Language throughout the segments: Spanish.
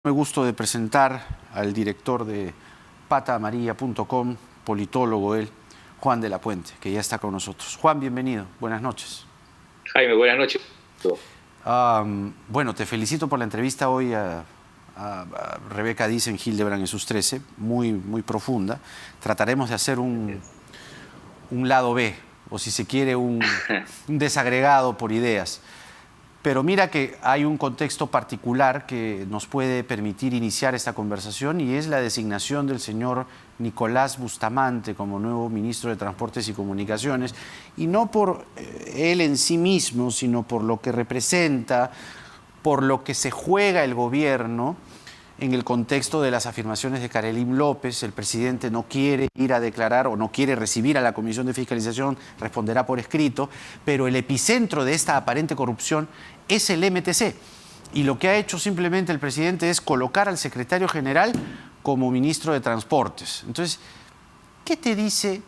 Me gusto de presentar al director de pataamarilla.com, politólogo él, Juan de la Puente, que ya está con nosotros. Juan, bienvenido. Buenas noches. Jaime, buenas noches. Bueno, te felicito por la entrevista hoy a Rebeca Dice en Hildebrand en sus 13, muy profunda. Trataremos de hacer un lado B, o si se quiere, un desagregado por ideas. Pero mira que hay un contexto particular que nos puede permitir iniciar esta conversación y es la designación del señor Nicolás Bustamante como nuevo ministro de Transportes y Comunicaciones, y no por él en sí mismo, sino por lo que representa, por lo que se juega el gobierno en el contexto de las afirmaciones de Karelim López. El presidente no quiere ir a declarar o no quiere recibir a la Comisión de Fiscalización, responderá por escrito, pero el epicentro de esta aparente corrupción es el MTC. Y lo que ha hecho simplemente el presidente es colocar al secretario general como ministro de Transportes. Entonces, ¿qué te dice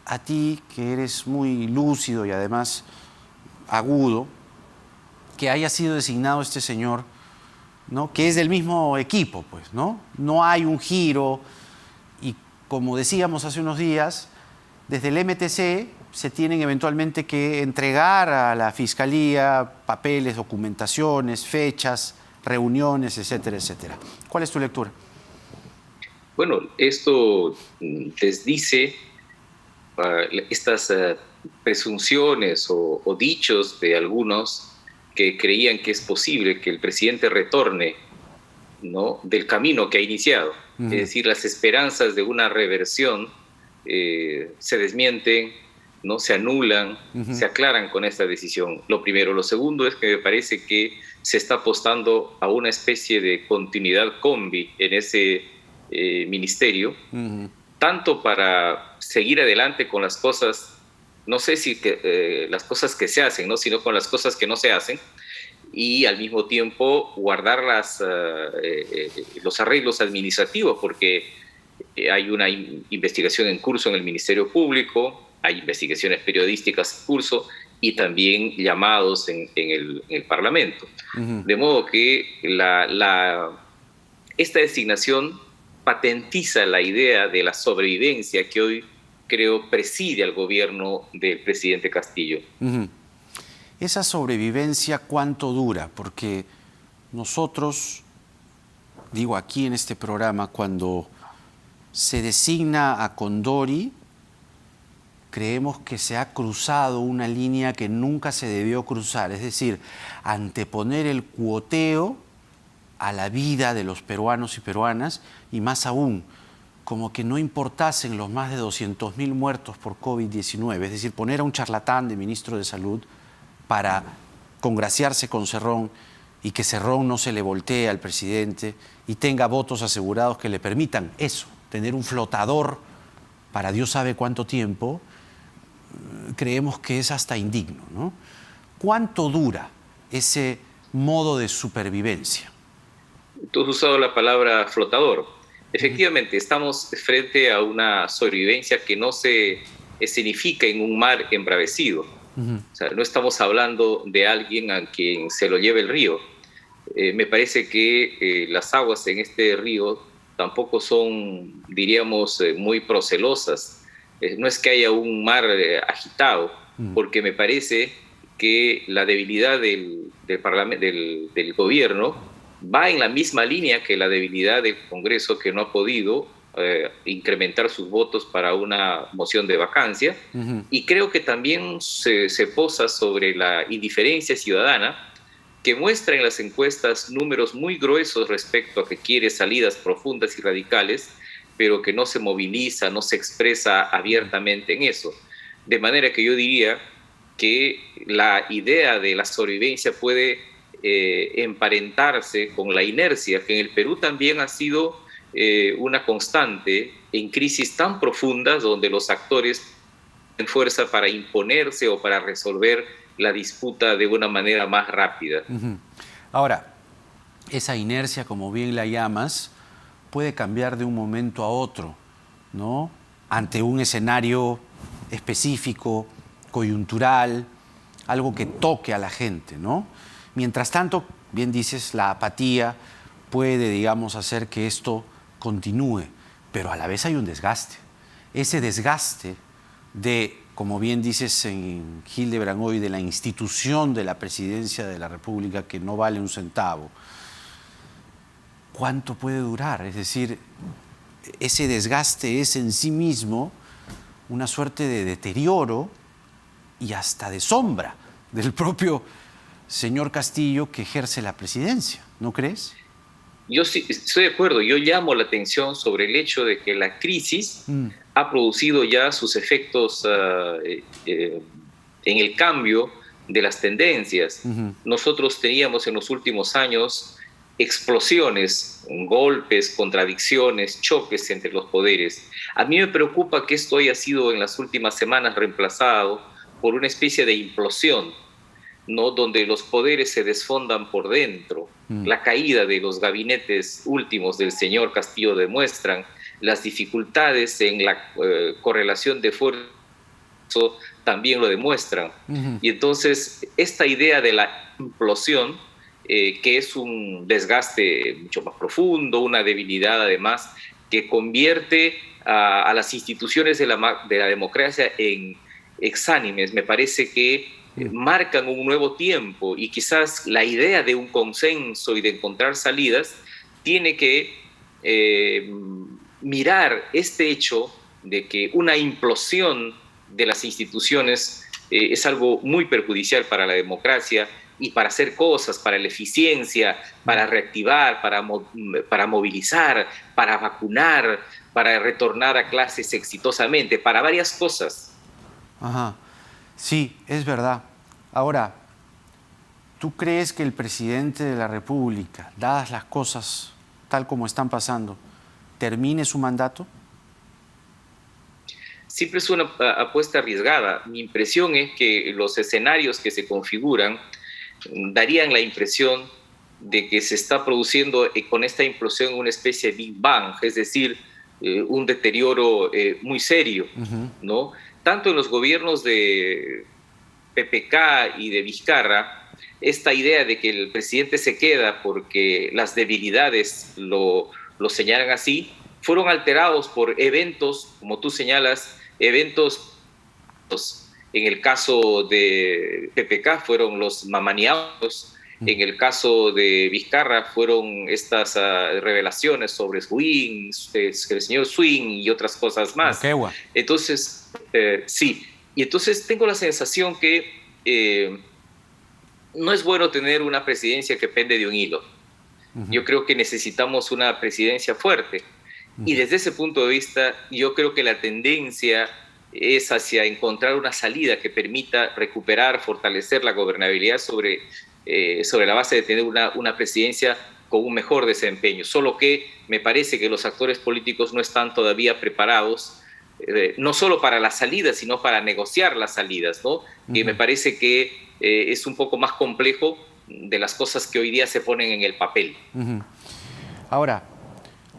a ti, que eres muy lúcido y además agudo, que haya sido designado este señor, ¿no?, que es del mismo equipo, pues, ¿no? No hay un giro y, como decíamos hace unos días, desde el MTC se tienen eventualmente que entregar a la Fiscalía papeles, documentaciones, fechas, reuniones, etcétera, etcétera. ¿Cuál es tu lectura? Bueno, esto desdice estas presunciones o dichos de algunos que creían que es posible que el presidente retorne, ¿no?, del camino que ha iniciado. Es decir, las esperanzas de una reversión se desmienten, ¿no?, se anulan, se aclaran con esta decisión. Lo primero. Lo segundo es que me parece que se está apostando a una especie de continuidad combi en ese ministerio, tanto para seguir adelante con las cosas, no sé si las cosas que se hacen, ¿no?, sino con las cosas que no se hacen, y al mismo tiempo guardar los arreglos administrativos, porque hay una investigación en curso en el Ministerio Público, hay investigaciones periodísticas en curso y también llamados en el Parlamento. De modo que esta designación patentiza la idea de la sobrevivencia que hoy, creo, preside al gobierno del presidente Castillo. Esa sobrevivencia, ¿cuánto dura? Porque nosotros, digo aquí en este programa, cuando se designa a Condori, creemos que se ha cruzado una línea que nunca se debió cruzar, es decir, anteponer el cuoteo a la vida de los peruanos y peruanas, y más aún, como que no importasen los más de 200.000 muertos por COVID-19, es decir, poner a un charlatán de ministro de Salud para congraciarse con Cerrón y que Cerrón no se le voltee al presidente y tenga votos asegurados que le permitan eso, tener un flotador para Dios sabe cuánto tiempo. Creemos que es hasta indigno, ¿no? ¿Cuánto dura ese modo de supervivencia? Tú has usado la palabra flotador. Efectivamente, estamos frente a una sobrevivencia que no se escenifica en un mar embravecido. O sea, no estamos hablando de alguien a quien se lo lleve el río. Me parece que las aguas en este río tampoco son, diríamos, muy procelosas. No es que haya un mar agitado, porque me parece que la debilidad del gobierno va en la misma línea que la debilidad del Congreso, que no ha podido incrementar sus votos para una moción de vacancia. Y creo que también se posa sobre la indiferencia ciudadana, que muestra en las encuestas números muy gruesos respecto a que quiere salidas profundas y radicales, pero que no se moviliza, no se expresa abiertamente en eso. De manera que yo diría que la idea de la sobrevivencia puede emparentarse con la inercia, que en el Perú también ha sido una constante en crisis tan profundas, donde los actores tienen fuerza para imponerse o para resolver la disputa de una manera más rápida. Ahora, esa inercia, como bien la llamas, puede cambiar de un momento a otro, ¿no?, ante un escenario específico, coyuntural, algo que toque a la gente, ¿no? Mientras tanto, bien dices, la apatía puede, digamos, hacer que esto continúe, pero a la vez hay un desgaste. Ese desgaste de, como bien dices en Hildebrand hoy, de la institución de la presidencia de la República que no vale un centavo, ¿cuánto puede durar? Es decir, ese desgaste es en sí mismo una suerte de deterioro y hasta de sombra del propio señor Castillo que ejerce la presidencia, ¿no crees? Yo sí estoy de acuerdo. Yo llamo la atención sobre el hecho de que la crisis ha producido ya sus efectos en el cambio de las tendencias. Nosotros teníamos en los últimos años explosiones, golpes, contradicciones, choques entre los poderes. A mí me preocupa que esto haya sido en las últimas semanas reemplazado por una especie de implosión, ¿no? Donde los poderes se desfondan por dentro. La caída de los gabinetes últimos del señor Castillo demuestran las dificultades en la correlación de fuerza, también lo demuestran. Y entonces esta idea de la implosión, que es un desgaste mucho más profundo, una debilidad además, que convierte a las instituciones de la democracia en exánimes, me parece que marcan un nuevo tiempo, y quizás la idea de un consenso y de encontrar salidas tiene que mirar este hecho de que una implosión de las instituciones es algo muy perjudicial para la democracia y para hacer cosas, para la eficiencia, para reactivar, para movilizar, para vacunar, para retornar a clases exitosamente, para varias cosas. Ajá. Sí, es verdad. Ahora, ¿tú crees que el presidente de la República, dadas las cosas tal como están pasando, termine su mandato? Siempre es una apuesta arriesgada. Mi impresión es que los escenarios que se configuran darían la impresión de que se está produciendo con esta implosión una especie de Big Bang, es decir, un deterioro muy serio, ¿no? Tanto en los gobiernos de PPK y de Vizcarra, esta idea de que el presidente se queda porque las debilidades lo señalan así, fueron alterados por eventos, como tú señalas, eventos. En el caso de PPK fueron los mamaniados, en el caso de Vizcarra fueron estas revelaciones sobre Swing, el señor Swing y otras cosas más. Entonces, sí, y entonces tengo la sensación que no es bueno tener una presidencia que pende de un hilo. Yo creo que necesitamos una presidencia fuerte. Y desde ese punto de vista, yo creo que la tendencia es hacia encontrar una salida que permita recuperar, fortalecer la gobernabilidad sobre la base de tener una presidencia con un mejor desempeño. Solo que me parece que los actores políticos no están todavía preparados, no solo para las salidas, sino para negociar las salidas, ¿no? Que me parece que es un poco más complejo de las cosas que hoy día se ponen en el papel. Ahora,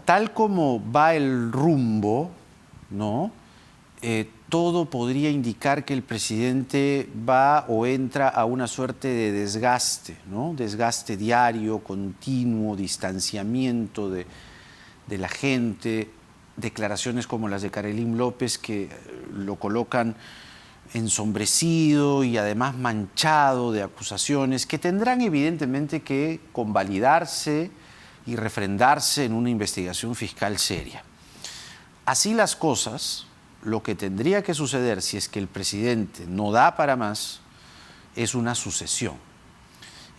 tal como va el rumbo, ¿no? Todo podría indicar que el presidente va o entra a una suerte de desgaste, ¿no? Desgaste diario, continuo, distanciamiento de la gente, declaraciones como las de Karelyn López que lo colocan ensombrecido y además manchado de acusaciones que tendrán evidentemente que convalidarse y refrendarse en una investigación fiscal seria. Así las cosas, lo que tendría que suceder si es que el presidente no da para más es una sucesión.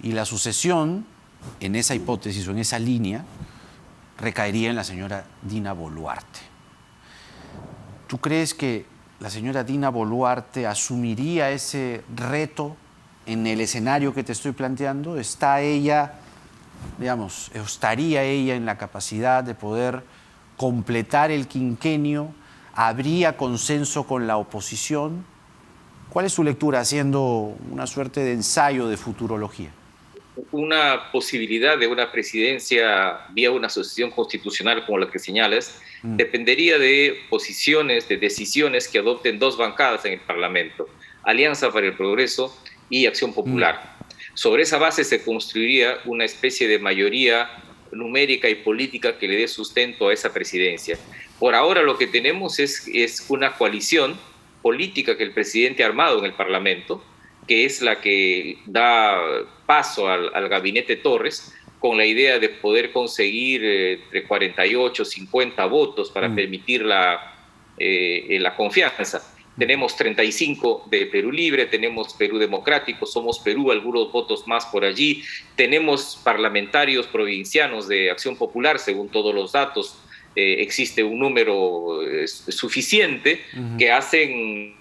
Y la sucesión, en esa hipótesis o en esa línea, recaería en la señora Dina Boluarte. ¿Tú crees que la señora Dina Boluarte asumiría ese reto en el escenario que te estoy planteando? ¿Está ella, digamos, estaría ella en la capacidad de poder completar el quinquenio? ¿Habría consenso con la oposición? ¿Cuál es su lectura, haciendo una suerte de ensayo de futurología? Una posibilidad de una presidencia vía una asociación constitucional como la que señalas dependería de posiciones, de decisiones que adopten dos bancadas en el Parlamento, Alianza para el Progreso y Acción Popular. Sobre esa base se construiría una especie de mayoría numérica y política que le dé sustento a esa presidencia. Por ahora lo que tenemos es una coalición política que el presidente ha armado en el Parlamento, que es la que da paso al gabinete Torres, con la idea de poder conseguir entre 48 y 50 votos para permitir la confianza. Tenemos 35 de Perú Libre, tenemos Perú Democrático, Somos Perú, algunos votos más por allí. Tenemos parlamentarios provincianos de Acción Popular, según todos los datos. Existe un número suficiente que hacen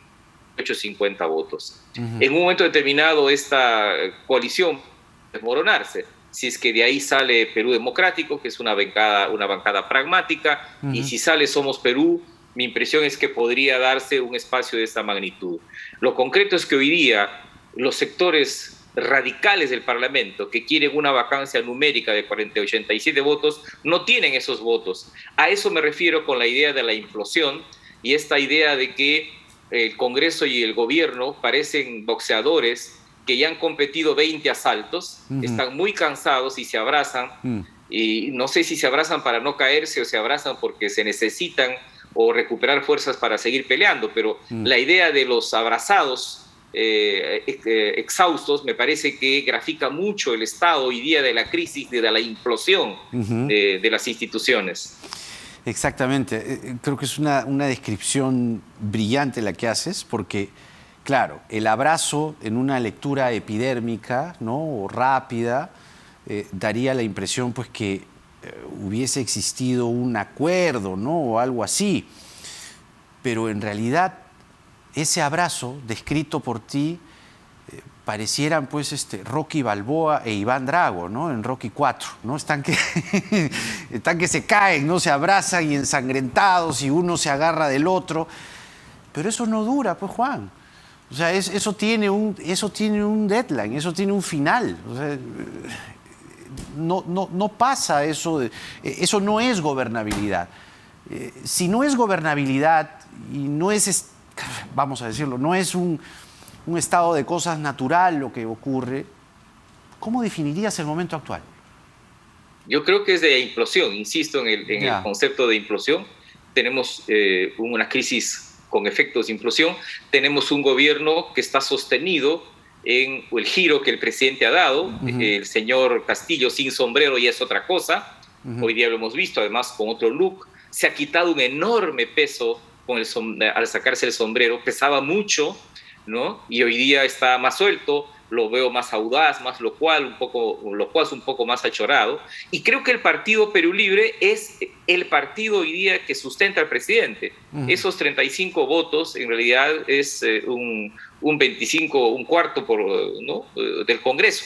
850 votos. En un momento determinado esta coalición desmoronarse. Si es que de ahí sale Perú Democrático, que es una bancada pragmática, y si sale Somos Perú, mi impresión es que podría darse un espacio de esta magnitud. Lo concreto es que hoy día los sectores radicales del Parlamento que quieren una vacancia numérica de 87 votos no tienen esos votos. A eso me refiero con la idea de la implosión y esta idea de que el Congreso y el gobierno parecen boxeadores que ya han competido 20 asaltos, están muy cansados y se abrazan, y no sé si se abrazan para no caerse o se abrazan porque se necesitan o recuperar fuerzas para seguir peleando, pero la idea de los abrazados exhaustos me parece que grafica mucho el estado hoy día de la crisis, de la implosión de las instituciones. Exactamente, creo que es una descripción brillante la que haces, porque, claro, el abrazo en una lectura epidérmica, ¿no?, o rápida, daría la impresión pues que hubiese existido un acuerdo, ¿no?, o algo así. Pero en realidad ese abrazo descrito por ti parecieran pues Rocky Balboa e Iván Drago, ¿no?, en Rocky 4, ¿no? Están que se caen, ¿no?, se abrazan y ensangrentados y uno se agarra del otro. Pero eso no dura, pues, Juan. O sea, eso tiene un deadline, eso tiene un final. O sea, no pasa eso. Eso no es gobernabilidad. Si no es gobernabilidad y no es, vamos a decirlo, no es un estado de cosas natural lo que ocurre, ¿cómo definirías el momento actual? Yo creo que es de implosión, insisto en el concepto de implosión. Tenemos una crisis con efectos de implosión, tenemos un gobierno que está sostenido en el giro que el presidente ha dado. El señor Castillo sin sombrero ya es otra cosa, hoy día lo hemos visto, además con otro look, se ha quitado un enorme peso al sacarse el sombrero, pesaba mucho, ¿no? Y hoy día está más suelto, lo veo más audaz, más locuaz, un poco más achorado. Y creo que el partido Perú Libre es el partido hoy día que sustenta al presidente. Esos 35 votos en realidad es un 25, un cuarto ¿no?, del Congreso.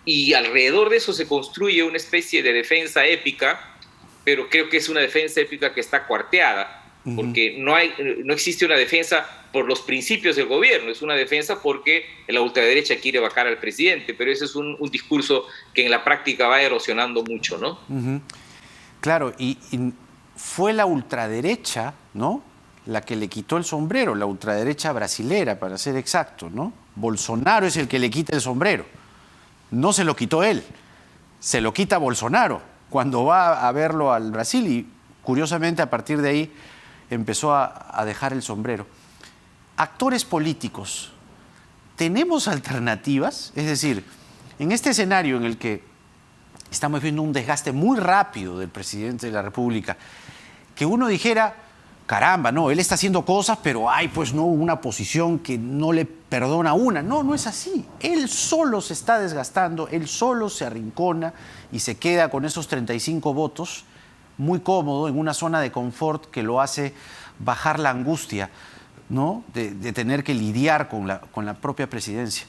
Y alrededor de eso se construye una especie de defensa épica, pero creo que es una defensa épica que está cuarteada, porque no existe una defensa por los principios del gobierno, es una defensa porque la ultraderecha quiere vacar al presidente, pero ese es un discurso que en la práctica va erosionando mucho, ¿no? Claro, y fue la ultraderecha, ¿no?, la que le quitó el sombrero, la ultraderecha brasilera, para ser exacto, ¿no? Bolsonaro es el que le quita el sombrero, no se lo quitó él, se lo quita Bolsonaro cuando va a verlo al Brasil, y curiosamente a partir de ahí empezó a dejar el sombrero. Actores políticos, ¿tenemos alternativas? Es decir, en este escenario en el que estamos viendo un desgaste muy rápido del presidente de la República, que uno dijera, caramba, no, él está haciendo cosas, pero hay pues no una oposición que no le perdona una. No, no es así. Él solo se está desgastando, él solo se arrincona y se queda con esos 35 votos muy cómodo en una zona de confort que lo hace bajar la angustia, ¿no?, de tener que lidiar con la propia presidencia.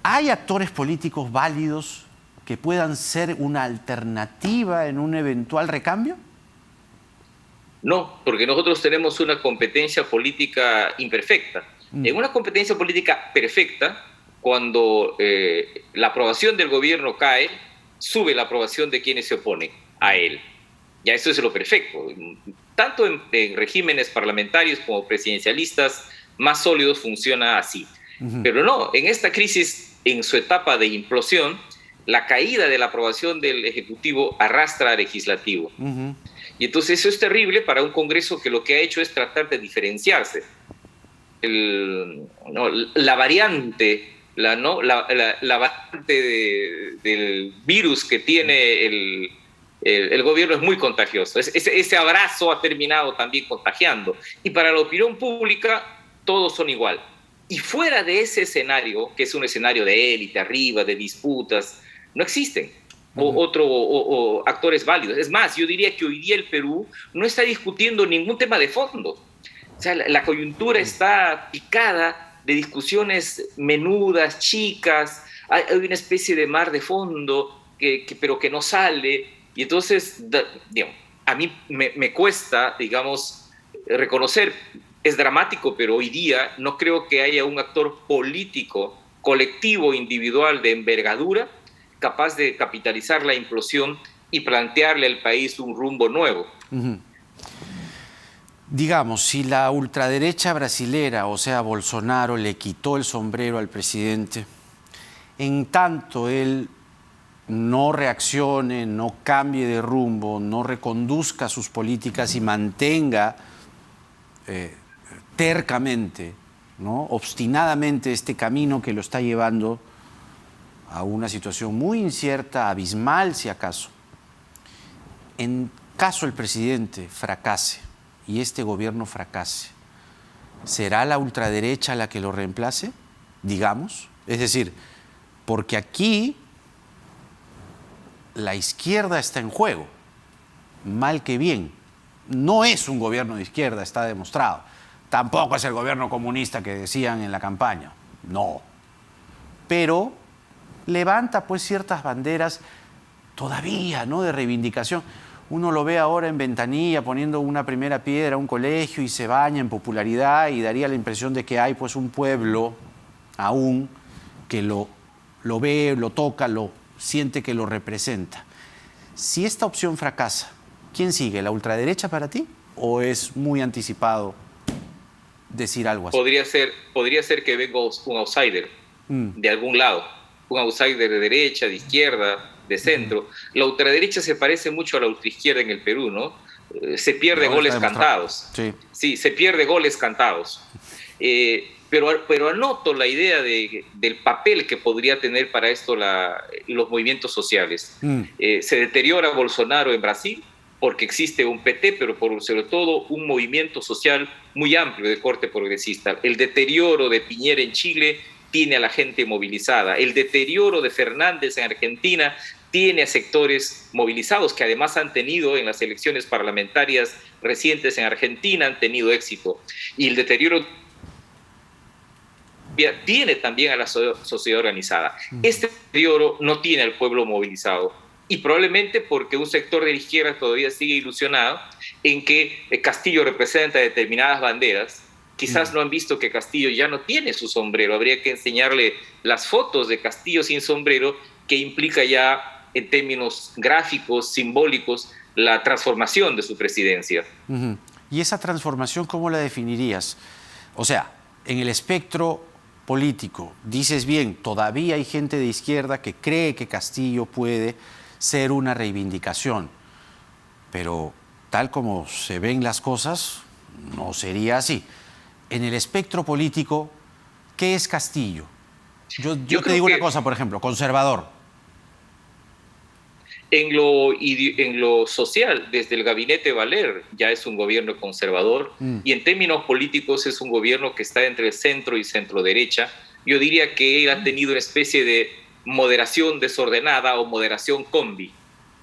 ¿Hay actores políticos válidos que puedan ser una alternativa en un eventual recambio? No, porque nosotros tenemos una competencia política imperfecta. En una competencia política perfecta, cuando la aprobación del gobierno cae, sube la aprobación de quienes se oponen a él. Ya eso es lo perfecto. Tanto en regímenes parlamentarios como presidencialistas más sólidos funciona así. Pero no, en esta crisis, en su etapa de implosión, la caída de la aprobación del Ejecutivo arrastra al Legislativo. Y entonces eso es terrible para un Congreso que lo que ha hecho es tratar de diferenciarse. La variante, la variante del virus que tiene el gobierno es muy contagioso. Ese abrazo ha terminado también contagiando. Y para la opinión pública, todos son igual. Y fuera de ese escenario, que es un escenario de élite, arriba, de disputas, no existen o actores válidos. Es más, yo diría que hoy día el Perú no está discutiendo ningún tema de fondo. O sea, la coyuntura está picada de discusiones menudas, chicas, hay una especie de mar de fondo, pero que no sale. Y entonces, digamos, a mí me cuesta, digamos, reconocer, es dramático, pero hoy día no creo que haya un actor político, colectivo, individual de envergadura capaz de capitalizar la implosión y plantearle al país un rumbo nuevo. Digamos, si la ultraderecha brasilera, o sea, Bolsonaro, le quitó el sombrero al presidente, en tanto él no reaccione, no cambie de rumbo, no reconduzca sus políticas y mantenga tercamente, ¿no?, obstinadamente este camino que lo está llevando a una situación muy incierta, abismal si acaso. En caso el presidente fracase y este gobierno fracase, ¿será la ultraderecha la que lo reemplace? Digamos. Es decir, porque aquí la izquierda está en juego, mal que bien. No es un gobierno de izquierda, está demostrado. Tampoco es el gobierno comunista que decían en la campaña. No. Pero levanta pues ciertas banderas todavía, ¿no?, de reivindicación. Uno lo ve ahora en Ventanilla poniendo una primera piedra a un colegio y se baña en popularidad y daría la impresión de que hay pues un pueblo aún que lo ve, lo toca, lo siente que lo representa. Si esta opción fracasa, ¿quién sigue? ¿La ultraderecha para ti? ¿O es muy anticipado decir algo así? Podría ser que venga un outsider de algún lado, un outsider de derecha, de izquierda, de centro. La ultraderecha se parece mucho a la ultraizquierda en el Perú, ¿no? Se pierde goles cantados. Sí, se pierde goles cantados. Pero anoto la idea del papel que podría tener para esto los movimientos sociales. Se deteriora Bolsonaro en Brasil porque existe un PT, pero sobre todo un movimiento social muy amplio de corte progresista. El deterioro de Piñera en Chile tiene a la gente movilizada. El deterioro de Fernández en Argentina tiene a sectores movilizados que además han tenido en las elecciones parlamentarias recientes en Argentina, han tenido éxito. Y el deterioro tiene también a la sociedad organizada. Este deterioro no tiene al pueblo movilizado. Y probablemente porque un sector de la izquierda todavía sigue ilusionado en que Castillo representa determinadas banderas. Quizás no han visto que Castillo ya no tiene su sombrero. Habría que enseñarle las fotos de Castillo sin sombrero, que implica ya, en términos gráficos, simbólicos, la transformación de su presidencia. ¿Y esa transformación cómo la definirías? O sea, en el espectro político, dices bien, todavía hay gente de izquierda que cree que Castillo puede ser una reivindicación, pero tal como se ven las cosas, no sería así. En el espectro político, ¿qué es Castillo? Yo te digo una cosa, por ejemplo, conservador. En lo social, desde el gabinete Valer ya es un gobierno conservador y en términos políticos es un gobierno que está entre el centro y centro-derecha. Yo diría que él ha tenido una especie de moderación desordenada o moderación combi,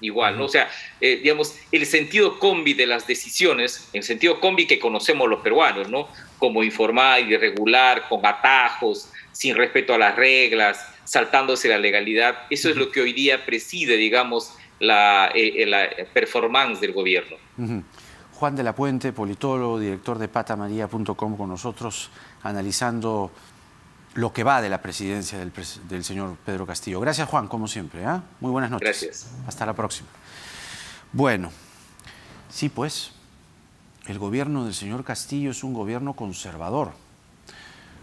igual, ¿no? O sea, digamos, el sentido combi de las decisiones, el sentido combi que conocemos los peruanos, ¿no?, como informal, irregular, con atajos, sin respeto a las reglas, saltándose la legalidad. Eso es lo que hoy día preside, digamos, la performance del gobierno. Juan de la Puente, politólogo, director de patamaria.com, con nosotros analizando lo que va de la presidencia del señor Pedro Castillo. Gracias, Juan, como siempre. Muy buenas noches. Gracias. Hasta la próxima. Bueno, sí, pues, el gobierno del señor Castillo es un gobierno conservador.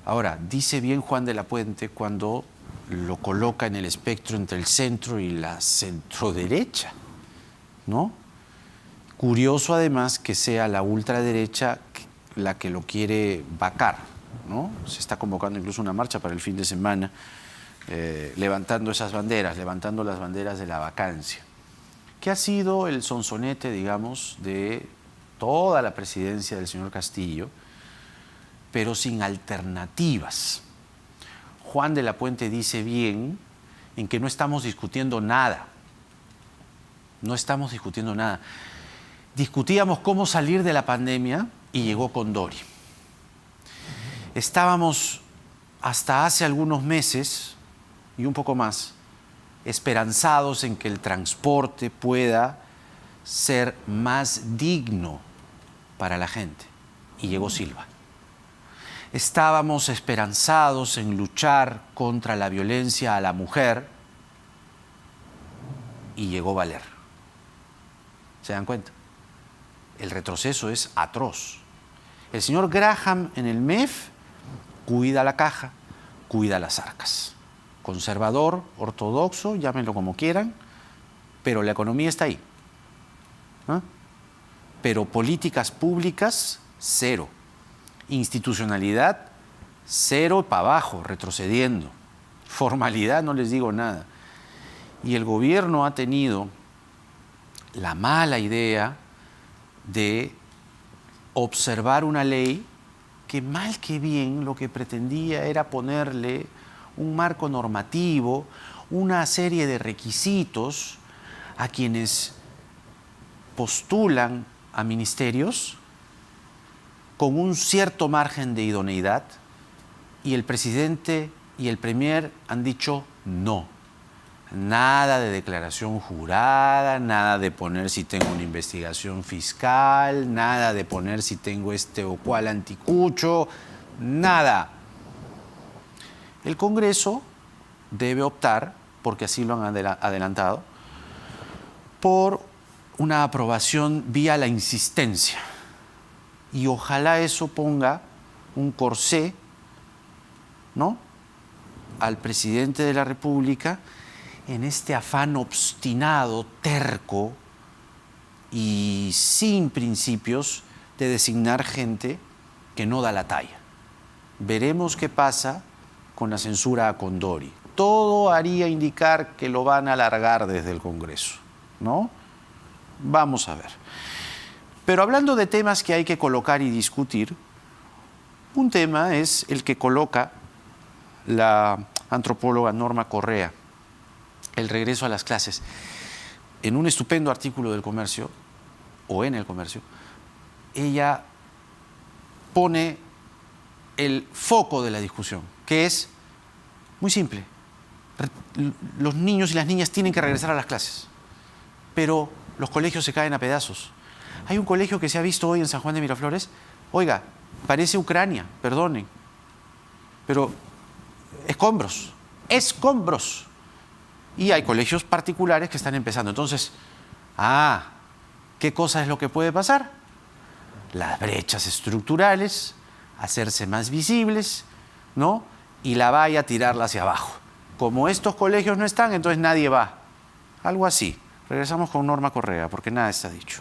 Ahora, dice bien Juan de la Puente cuando lo coloca en el espectro entre el centro y la centroderecha, ¿no? Curioso además que sea la ultraderecha la que lo quiere vacar, ¿no? Se está convocando incluso una marcha para el fin de semana, levantando esas banderas, levantando las banderas de la vacancia, que ha sido el sonsonete, digamos, de toda la presidencia del señor Castillo, pero sin alternativas. Juan de la Puente dice bien en que no estamos discutiendo nada. No estamos discutiendo nada. Discutíamos cómo salir de la pandemia y llegó Condori. Estábamos hasta hace algunos meses y un poco más esperanzados en que el transporte pueda ser más digno para la gente y llegó Silva. Estábamos esperanzados en luchar contra la violencia a la mujer y llegó Valer. ¿Se dan cuenta? El retroceso es atroz. El señor Graham en el MEF cuida la caja, cuida las arcas. Conservador, ortodoxo, llámenlo como quieran, pero la economía está ahí. ¿Ah? Pero políticas públicas, cero. Institucionalidad, cero para abajo, retrocediendo. Formalidad, no les digo nada. Y el gobierno ha tenido la mala idea de observar una ley que mal que bien lo que pretendía era ponerle un marco normativo, una serie de requisitos a quienes postulan a ministerios con un cierto margen de idoneidad, y el presidente y el premier han dicho no. Nada de declaración jurada, nada de poner si tengo una investigación fiscal, nada de poner si tengo este o cual anticucho, nada. El Congreso debe optar, porque así lo han adelantado, por una aprobación vía la insistencia. Y ojalá eso ponga un corsé, ¿no?, al presidente de la República en este afán obstinado, terco y sin principios de designar gente que no da la talla. Veremos qué pasa con la censura a Condori. Todo haría indicar que lo van a alargar desde el Congreso, ¿no? Vamos a ver. Pero hablando de temas que hay que colocar y discutir, un tema es el que coloca la antropóloga Norma Correa, el regreso a las clases. En un estupendo artículo del Comercio, o en el Comercio, ella pone el foco de la discusión, que es muy simple. Los niños y las niñas tienen que regresar a las clases, pero los colegios se caen a pedazos. Hay un colegio que se ha visto hoy en San Juan de Miraflores, oiga, parece Ucrania, perdonen, pero escombros, escombros. Y hay colegios particulares que están empezando. Entonces, ¿qué cosa es lo que puede pasar? Las brechas estructurales, hacerse más visibles, ¿no? Y la valla tirarla hacia abajo. Como estos colegios no están, entonces nadie va. Algo así. Regresamos con Norma Correa, porque nada está dicho.